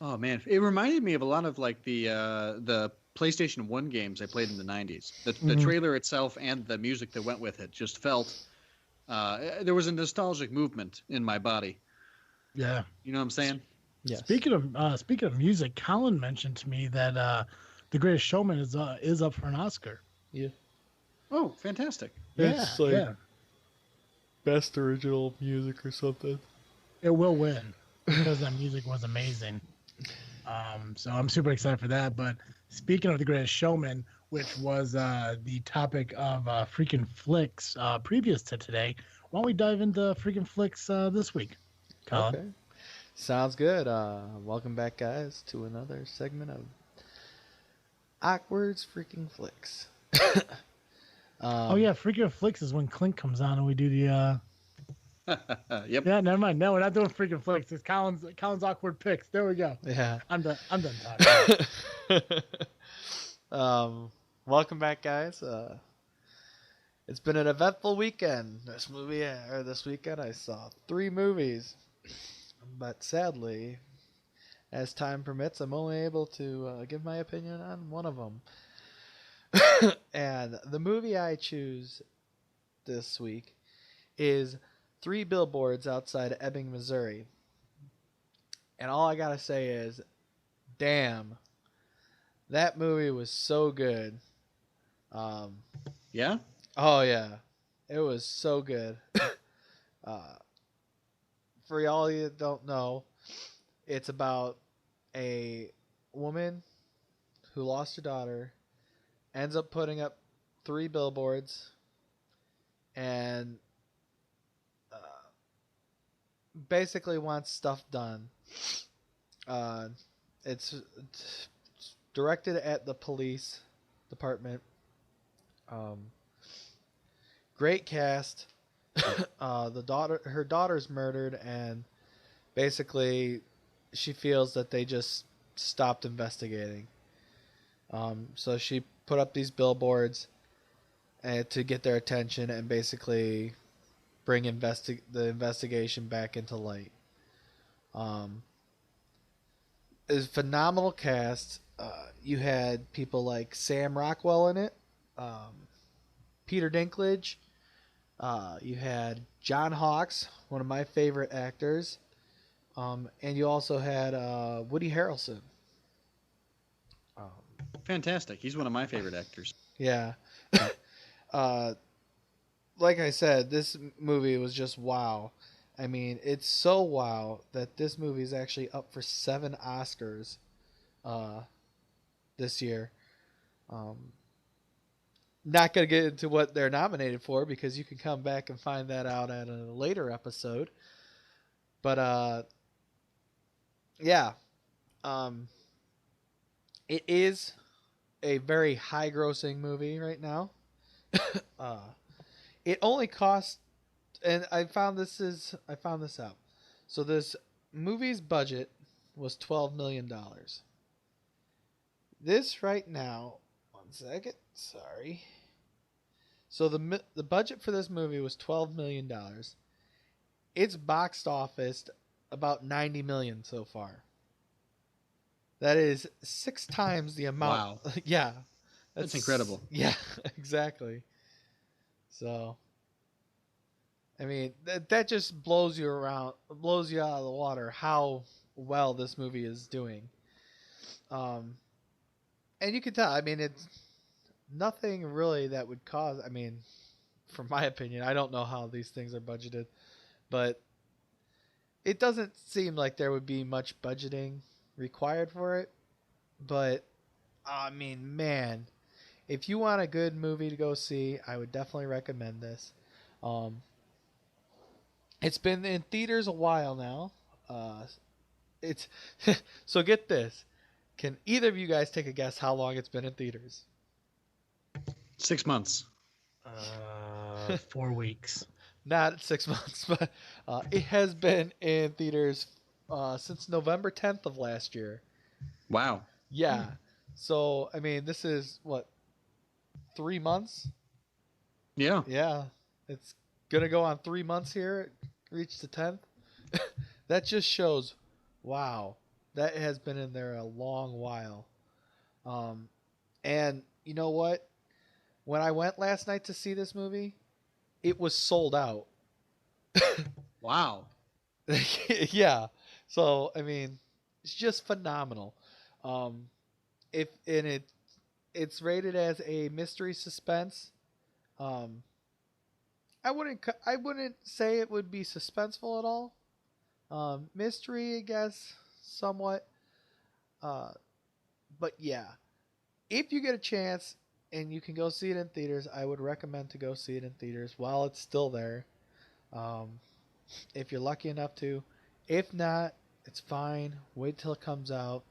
Oh man, it reminded me of a lot of like the PlayStation 1 games I played in the 90s. The trailer itself and the music that went with it just felt there was a nostalgic movement in my body. Yeah, you know what I'm saying? Yeah. Speaking of music, Colin mentioned to me that The Greatest Showman is up for an Oscar. Yeah. Oh, fantastic! It's best original music or something. It will win because that music was amazing. So I'm super excited for that. But speaking of The Greatest Showman, which was the topic of Freakin Flicks previous to today, why don't we dive into Freakin Flicks this week, Colin? Okay. Sounds good. Welcome back, guys, to another segment of Awkward's Freaking Flicks. Oh yeah, Freakin Flicks is when Clint comes on and we do the. Yep. Yeah, never mind. No, we're not doing Freakin Flicks. It's Colin's awkward picks. There we go. Yeah. I'm done talking. Welcome back, guys. It's been an eventful weekend. This weekend I saw 3 movies, but sadly, as time permits, I'm only able to give my opinion on one of them. And the movie I choose this week is Three Billboards Outside Ebbing, Missouri. And all I gotta say is, damn, that movie was so good. Yeah? Oh yeah, it was so good. For y'all you that don't know, it's about a woman who lost her daughter, ends up putting up 3 billboards, and basically wants stuff done. It's directed at the police department. Great cast. Her daughter's murdered, and basically she feels that they just stopped investigating. So she put up these billboards to get their attention and basically bring the investigation back into light. It's a phenomenal cast. You had people like Sam Rockwell in it, Peter Dinklage. You had John Hawkes, one of my favorite actors, and you also had Woody Harrelson. Fantastic. He's one of my favorite actors. Yeah. Like I said, this movie was just wow. I mean, it's so wow that this movie is actually up for 7 Oscars this year. Not going to get into what they're nominated for because you can come back and find that out at a later episode. But, yeah. It is a very high-grossing movie right now. It only cost, and I found this out. So this movie's budget was $12 million. This right now, one second, sorry. So the budget for this movie was $12 million. It's boxed office about $90 million so far. That is 6 times the amount. Wow. Yeah. That's incredible. Yeah, exactly. So, I mean, that just blows you out of the water how well this movie is doing. And you can tell, I mean, it's nothing really that would cause, I mean, from my opinion, I don't know how these things are budgeted, but it doesn't seem like there would be much budgeting required for it. But, I mean, man, if you want a good movie to go see, I would definitely recommend this. It's been in theaters a while now. It's so get this. Can either of you guys take a guess how long it's been in theaters? 6 months. 4 weeks. Not 6 months, but it has been in theaters since November 10th of last year. Wow. Yeah. So, I mean, this is, 3 months? Yeah. Yeah. It's going to go on 3 months here. Reach the 10th. That just shows, wow, that has been in there a long while. And you know what? When I went last night to see this movie, it was sold out. Wow. Yeah. So, I mean, it's just phenomenal. It's rated as a mystery suspense. I wouldn't say it would be suspenseful at all. Mystery, I guess, somewhat. But yeah, if you get a chance and you can go see it in theaters, I would recommend to go see it in theaters while it's still there. If you're lucky enough to. If not, it's fine. Wait till it comes out.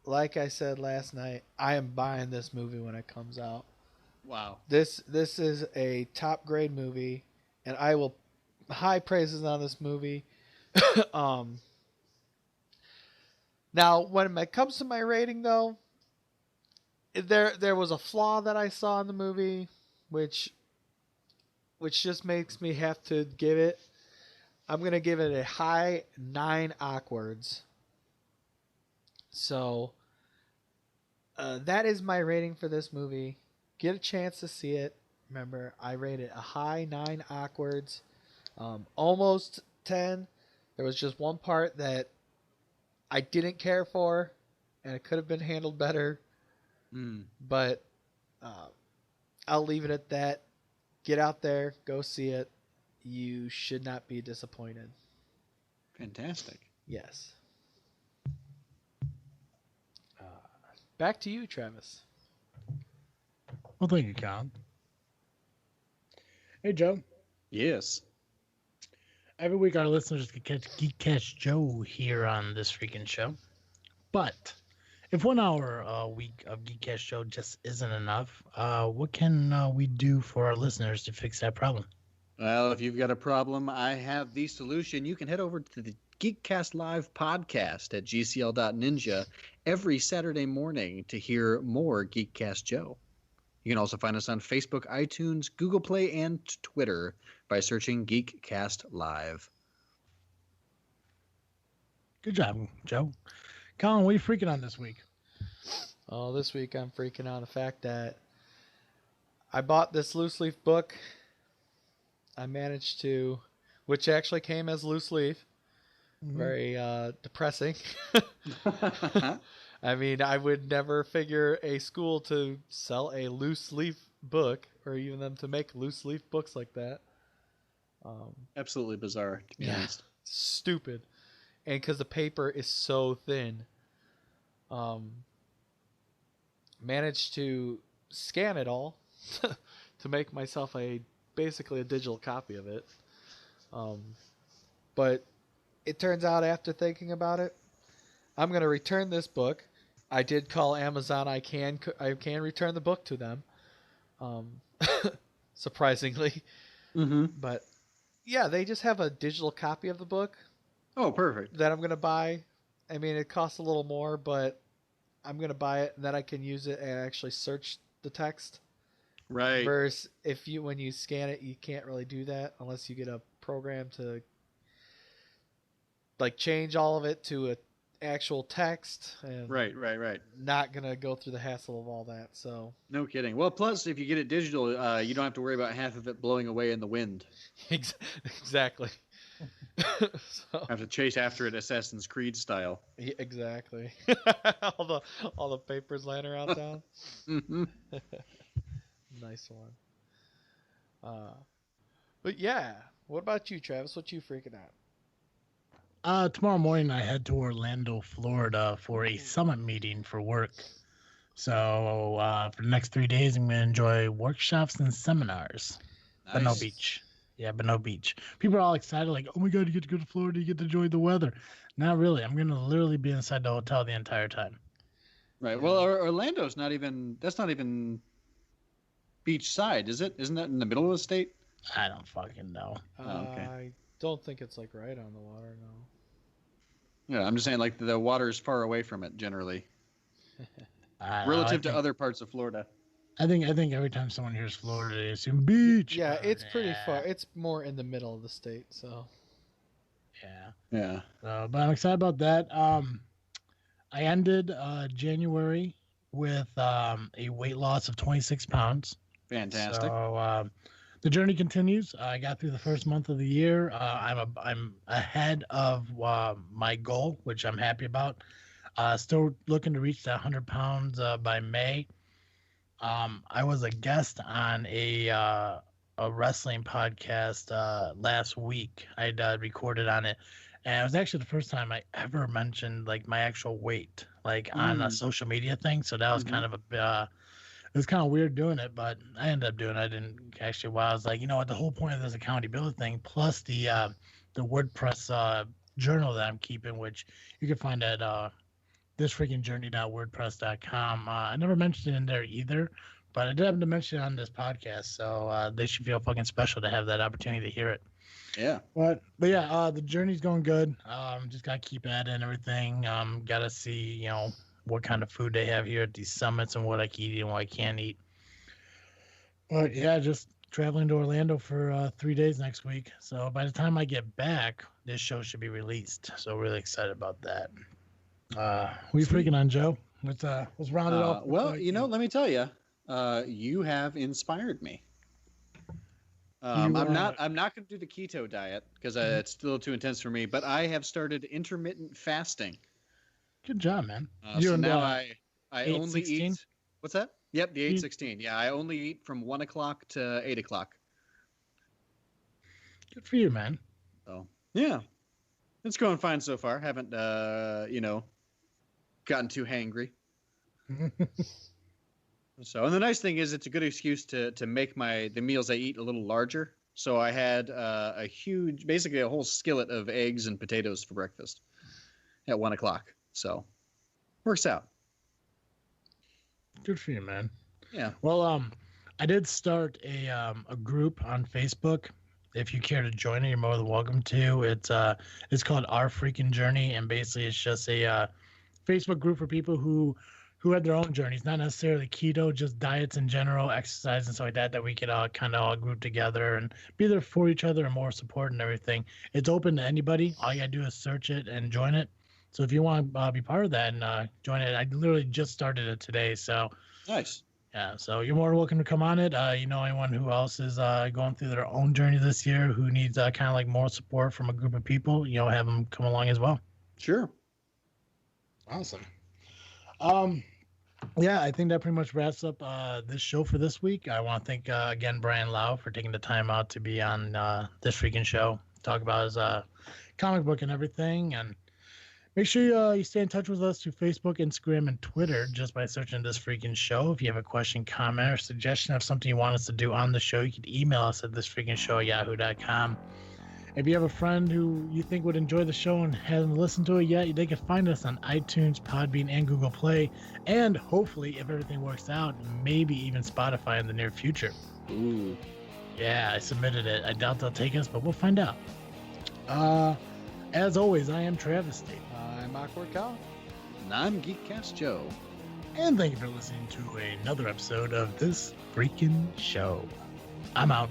Like I said last night, I am buying this movie when it comes out. Wow. This is a top grade movie, and I will high praises on this movie. Now, when it comes to my rating, though, there was a flaw that I saw in the movie, which just makes me have to give it. I'm gonna give it a high 9 Awkwards. So that is my rating for this movie. Get a chance to see it. Remember, I rate it a high 9 Awkwards, almost 10. There was just one part that I didn't care for, and it could have been handled better. But I'll leave it at that. Get out there, go see it. you should not be disappointed. Fantastic. Yes. Back to you, Travis. Well, thank you, Colin. Hey, Joe. Yes. Every week our listeners can catch Geekcast Joe here on this freaking show. But if 1 hour a week of Geekcast Joe just isn't enough, what can we do for our listeners to fix that problem? Well, if you've got a problem, I have the solution. You can head over to the Geekcast Live podcast at gcl.ninja every Saturday morning to hear more Geekcast Joe. You can also find us on Facebook, iTunes, Google Play, and Twitter by searching Geekcast Live. Good job, Joe. Colin, what are you freaking on this week? Oh, this week I'm freaking on the fact that I bought this loose leaf book. I managed to, which actually came as loose leaf. Very depressing. I mean, I would never figure a school to sell a loose leaf book or even them to make loose leaf books like that. Absolutely bizarre, to be honest. Stupid. And because the paper is so thin, managed to scan it all to make myself basically a digital copy of it. But it turns out after thinking about it, I'm going to return this book. I did call Amazon. I can return the book to them. Surprisingly. Mm-hmm. But yeah, they just have a digital copy of the book. Oh, perfect. That I'm going to buy. I mean, it costs a little more, but I'm going to buy it and then I can use it and actually search the text. Right. Versus when you scan it, you can't really do that unless you get a program to like change all of it to a actual text. And Right. Not gonna go through the hassle of all that. So No kidding. Well, plus if you get it digital, you don't have to worry about half of it blowing away in the wind. exactly. So, Have to chase after it Assassin's Creed style. yeah, exactly. all the papers lying around town. Mm-hmm. Nice one. But yeah, what about you, Travis? What you freaking out? Tomorrow morning I head to Orlando, Florida for a summit meeting for work. So for the next 3 days, I'm going to enjoy workshops and seminars. Nice. But no beach. Yeah, but no beach. People are all excited, like, oh my God, you get to go to Florida, you get to enjoy the weather. Not really. I'm going to literally be inside the hotel the entire time. Right. Well, Orlando's not even beachside, is it? Isn't that in the middle of the state? I don't fucking know. Okay. I don't think it's like right on the water, no. Yeah, I'm just saying, like, the water's far away from it generally, I to other parts of Florida. I think every time someone hears Florida, they assume beach. Yeah, it's pretty far. It's more in the middle of the state, so. Yeah. Yeah. But I'm excited about that. I ended January with a weight loss of 26 pounds. Fantastic. So the journey continues. I got through the first month of the year. I'm ahead of my goal, which I'm happy about. Still looking to reach that 100 pounds by May. I was a guest on a wrestling podcast last week. I'd recorded on it, and it was actually the first time I ever mentioned like my actual weight, like on a social media thing. So that was kind of it was kind of weird doing it, but I ended up doing it. I didn't actually. Well, I was like, you know what? The whole point of this accountability thing, plus the WordPress journal that I'm keeping, which you can find at thisfreakinjourney.wordpress.com. I never mentioned it in there either, but I did have to mention it on this podcast, so they should feel fucking special to have that opportunity to hear it. Yeah. But yeah, the journey's going good. Just gotta keep at it and everything. Gotta see, what kind of food they have here at these summits and what I can eat and what I can't eat. But yeah, just traveling to Orlando for 3 days next week. So by the time I get back, this show should be released. So really excited about that. We freaking on, Joe? Let's round it off. Well, let me tell you, you have inspired me. I'm not going to do the keto diet because it's still too intense for me. But I have started intermittent fasting. Good job, man. So now I only 8-16? eat. What's that? Yep, the 8-16. Yeah, I only eat from 1 o'clock to 8 o'clock. Good for you, man. So yeah, it's going fine so far. Haven't gotten too hangry. So, and the nice thing is, it's a good excuse to make the meals I eat a little larger. So I had basically a whole skillet of eggs and potatoes for breakfast at 1:00. So works out. Good for you, man. Yeah. Well, I did start a group on Facebook. If you care to join it, you're more than welcome to. It's called Our Freakin' Journey, and basically it's just a Facebook group for people who have their own journeys, not necessarily keto, just diets in general, exercise and stuff like that we could kind of all group together and be there for each other and more support and everything. It's open to anybody. All you gotta do is search it and join it. So if you want to be part of that and join it, I literally just started it today. So nice. Yeah, so you're more welcome to come on it. Anyone who else is going through their own journey this year who needs kind of like more support from a group of people, have them come along as well. Sure. Awesome. Yeah, I think that pretty much wraps up this show for this week. I want to thank again Brian Lau for taking the time out to be on this freaking show, talk about his comic book and everything, and make sure you stay in touch with us through Facebook, Instagram, and Twitter just by searching This Freaking Show. If you have a question, comment, or suggestion of something you want us to do on the show, you can email us at thisfreakingshow@yahoo.com. If you have a friend who you think would enjoy the show and hasn't listened to it yet, they can find us on iTunes, Podbean, and Google Play, and hopefully, if everything works out, maybe even Spotify in the near future. Ooh. Yeah, I submitted it. I doubt they'll take us, but we'll find out. As always, I am Travis Tate. I'm Awkward Colin. And I'm Geekcast Joe. And thank you for listening to another episode of This Freaking Show. I'm out.